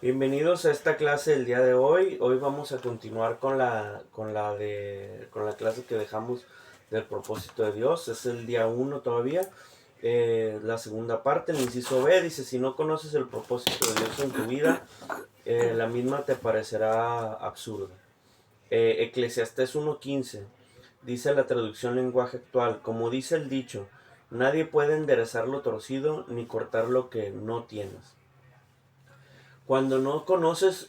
Bienvenidos a esta clase del día de hoy. Hoy vamos a continuar con la clase que dejamos del propósito de Dios. Es el día 1 todavía. La segunda parte, el inciso B, dice: si no conoces el propósito de Dios en tu vida, la misma te parecerá absurda. Eclesiastés 1:15 dice la traducción lenguaje actual: como dice el dicho, nadie puede enderezar lo torcido ni cortar lo que no tienes. Cuando no conoces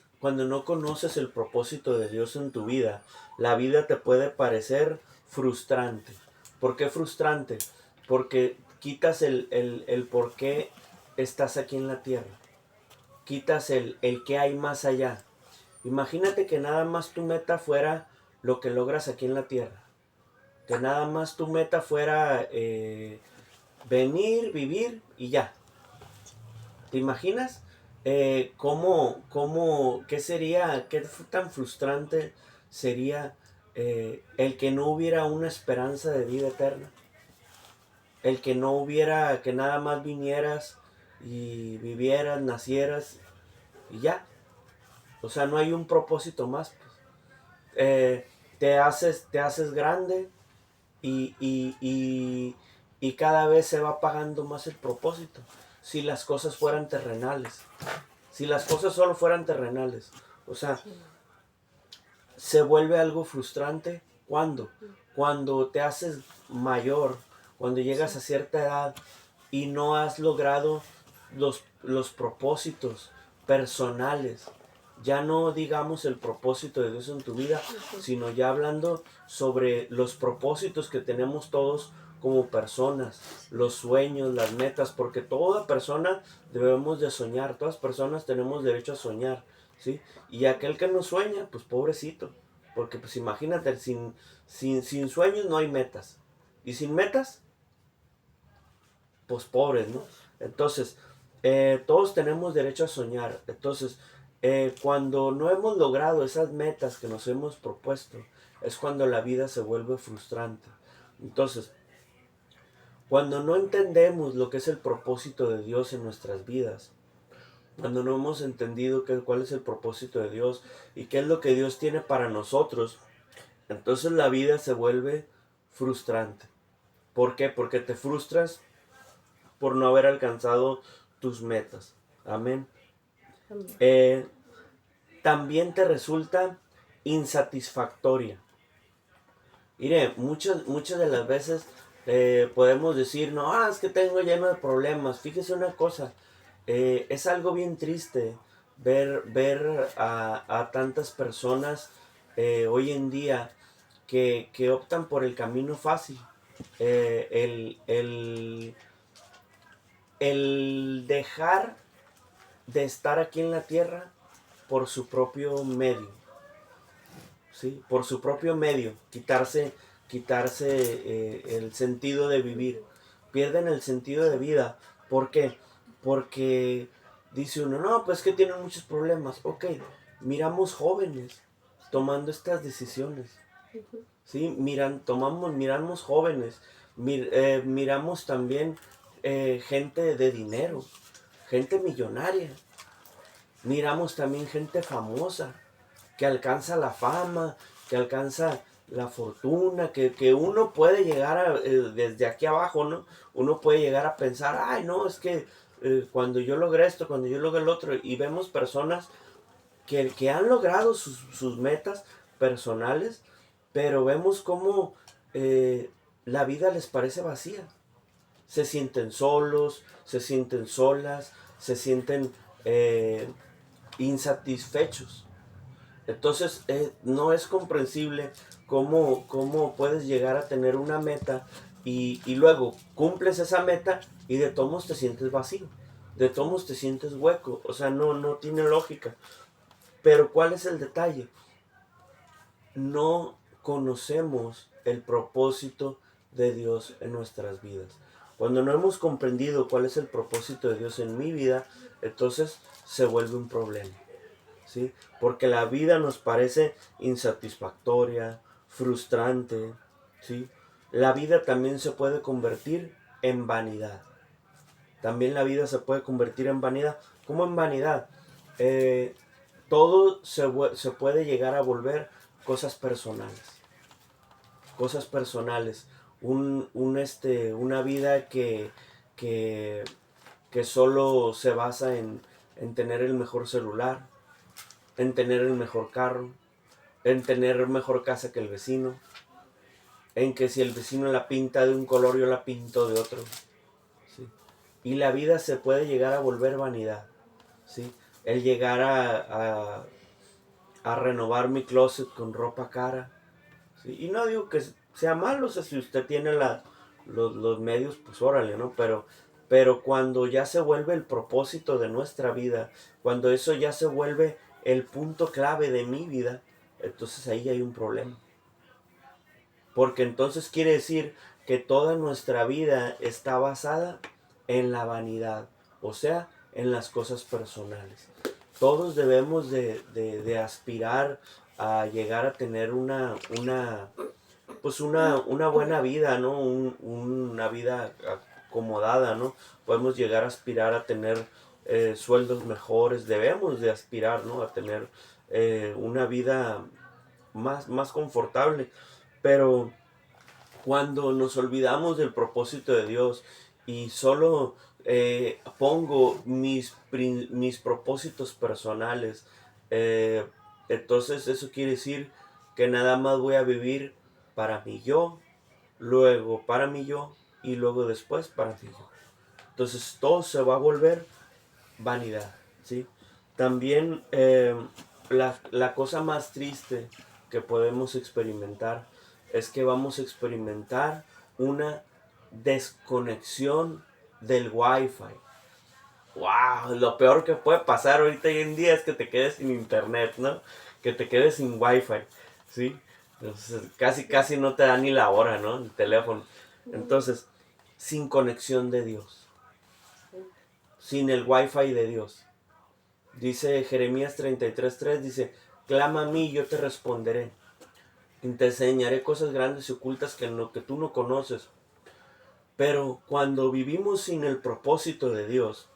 el propósito de Dios en tu vida, la vida te puede parecer frustrante. ¿Por qué frustrante? Porque quitas el por qué estás aquí en la tierra. Quitas el qué hay más allá. Imagínate que nada más tu meta fuera lo que logras aquí en la tierra. Que nada más tu meta fuera venir, vivir y ya. ¿Te imaginas? ¿Qué sería, qué tan frustrante sería el que no hubiera una esperanza de vida eterna? El que no hubiera, que nada más vinieras y vivieras, nacieras y ya. O sea, no hay un propósito más. Pues. Te haces grande y cada vez se va apagando más el propósito. Si las cosas fueran terrenales. Si las cosas solo fueran terrenales. O sea, se vuelve algo frustrante. ¿Cuándo? Cuando te haces mayor, cuando llegas a cierta edad y no has logrado los propósitos personales. Ya no digamos el propósito de Dios en tu vida, sino ya hablando sobre los propósitos que tenemos todos como personas, los sueños, las metas, porque toda persona debemos de soñar, todas personas tenemos derecho a soñar, ¿sí? Y aquel que no sueña, pues pobrecito, porque pues imagínate, sin sueños no hay metas, y sin metas, pues pobres, ¿no? Entonces, todos tenemos derecho a soñar. Entonces, cuando no hemos logrado esas metas que nos hemos propuesto, es cuando la vida se vuelve frustrante. Entonces, cuando no entendemos lo que es el propósito de Dios en nuestras vidas, cuando no hemos entendido cuál es el propósito de Dios y qué es lo que Dios tiene para nosotros, entonces la vida se vuelve frustrante. ¿Por qué? Porque te frustras por no haber alcanzado tus metas. Amén. Eh, También te resulta insatisfactoria. Mire, muchas de las veces podemos decir, no, es que tengo lleno de problemas. Fíjese una cosa, es algo bien triste ver a tantas personas hoy en día que optan por el camino fácil. Eh, el, el, el dejar de estar aquí en la tierra por su propio medio, ¿sí? Por su propio medio, quitarse el sentido de vivir. Pierden el sentido de vida. ¿Por qué? Porque dice uno, no, pues que tienen muchos problemas. Ok, miramos jóvenes tomando estas decisiones. ¿Sí? Miramos jóvenes, miramos también gente de dinero, gente millonaria. Miramos también gente famosa que alcanza la fama, que alcanza la fortuna, que uno puede llegar desde aquí abajo, ¿no? Uno puede llegar a pensar, ay, no, es que cuando yo logré esto, cuando yo logré el otro, y vemos personas que han logrado sus metas personales, pero vemos cómo la vida les parece vacía. Se sienten solos, se sienten solas, se sienten insatisfechos. Entonces no es comprensible cómo puedes llegar a tener una meta y luego cumples esa meta y de todos modos te sientes vacío, de todos modos te sientes hueco, o sea, no tiene lógica. Pero ¿cuál es el detalle? No conocemos el propósito de Dios en nuestras vidas. Cuando no hemos comprendido cuál es el propósito de Dios en mi vida, entonces se vuelve un problema. ¿Sí? Porque la vida nos parece insatisfactoria, frustrante, ¿sí? La vida también se puede convertir en vanidad. También la vida se puede convertir en vanidad. ¿Cómo en vanidad? todo se puede llegar a volver cosas personales. Cosas personales. Una vida que, que solo se basa en tener el mejor celular, en tener el mejor carro, en tener mejor casa que el vecino, en que si el vecino la pinta de un color, yo la pinto de otro. ¿Sí? Y la vida se puede llegar a volver vanidad. ¿Sí? El llegar a renovar mi closet con ropa cara. ¿Sí? Y no digo que sea malo, o sea, si usted tiene los medios, pues órale, ¿no? Pero cuando ya se vuelve el propósito de nuestra vida, cuando eso ya se vuelve el punto clave de mi vida, entonces ahí hay un problema. Porque entonces quiere decir que toda nuestra vida está basada en la vanidad, o sea, en las cosas personales. Todos debemos de aspirar a llegar a tener pues una buena vida, ¿no? Una vida acomodada, ¿no? Podemos llegar a aspirar a tener sueldos mejores, debemos de aspirar, ¿no? A tener una vida más confortable. Pero cuando nos olvidamos del propósito de Dios y solo pongo mis propósitos personales, eh, entonces eso quiere decir que nada más voy a vivir para mi yo, luego para mi yo y luego después para mi yo. Entonces todo se va a volver vanidad, ¿sí? También la cosa más triste que podemos experimentar es que vamos a experimentar una desconexión del Wi-Fi. ¡Wow! Lo peor que puede pasar ahorita hoy en día es que te quedes sin internet, ¿no? Que te quedes sin Wi-Fi, ¿sí? Entonces, casi no te da ni la hora, ¿no? El teléfono. Entonces, sin conexión de Dios. Sin el Wi-Fi de Dios. Dice Jeremías 33:3, dice, clama a mí y yo te responderé. Y te enseñaré cosas grandes y ocultas que tú no conoces. Pero cuando vivimos sin el propósito de Dios,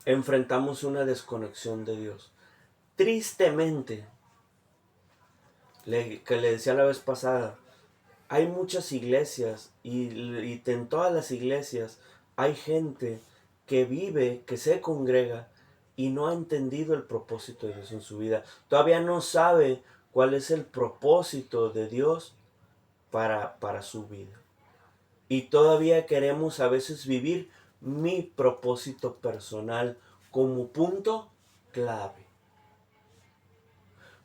enfrentamos una desconexión de Dios. Tristemente, que le decía la vez pasada, hay muchas iglesias y en todas las iglesias hay gente que vive, que se congrega y no ha entendido el propósito de Dios en su vida. Todavía no sabe cuál es el propósito de Dios para su vida. Y todavía queremos a veces vivir mi propósito personal como punto clave.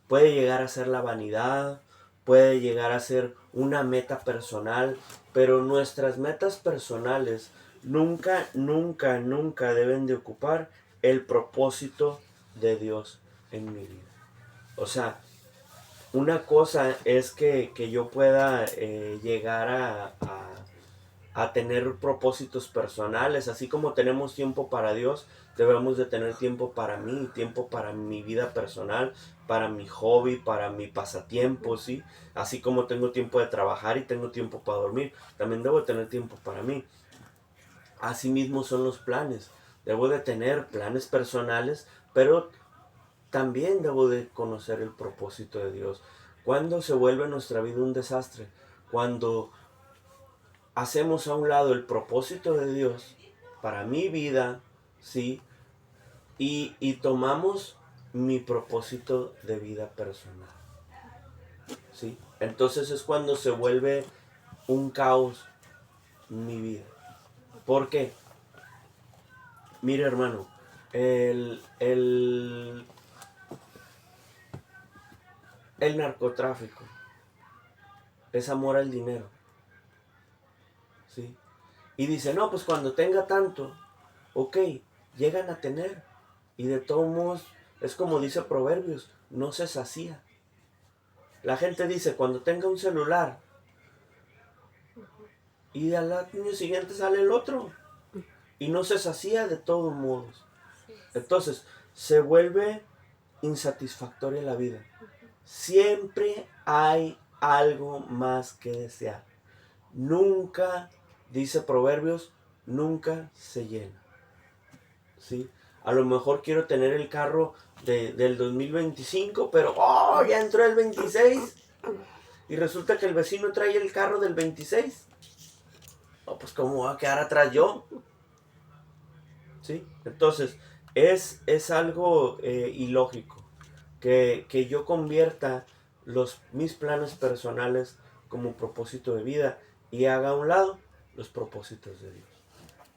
Puede llegar a ser la vanidad, puede llegar a ser una meta personal, pero nuestras metas personales nunca deben de ocupar el propósito de Dios en mi vida. O sea, una cosa es que yo pueda llegar a tener propósitos personales, así como tenemos tiempo para Dios, debemos de tener tiempo para mí, tiempo para mi vida personal, para mi hobby, para mi pasatiempo, ¿sí? Así como tengo tiempo de trabajar y tengo tiempo para dormir, también debo de tener tiempo para mí. Así mismo son los planes. Debo de tener planes personales, pero también debo de conocer el propósito de Dios. ¿Cuándo se vuelve nuestra vida un desastre? Cuando hacemos a un lado el propósito de Dios para mi vida, ¿sí? Y tomamos mi propósito de vida personal, ¿sí? Entonces es cuando se vuelve un caos mi vida. ¿Por qué? Mire, hermano, el narcotráfico es amor al dinero, ¿sí? Y dice, no, pues cuando tenga tanto, ok, llegan a tener. Y de todos modos, es como dice Proverbios, no se sacía. La gente dice, cuando tenga un celular, y al año siguiente sale el otro. Y no se sacía de todos modos. Entonces, se vuelve insatisfactoria la vida. Siempre hay algo más que desear. Nunca, dice Proverbios, nunca se llena. ¿Sí? A lo mejor quiero tener el carro del 2025, pero ¡oh! Ya entró el 26. Y resulta que el vecino trae el carro del 26. Oh, pues ¿cómo voy a quedar atrás yo? ¿Sí? Entonces, es algo ilógico que yo convierta mis planes personales como propósito de vida y haga a un lado los propósitos de Dios.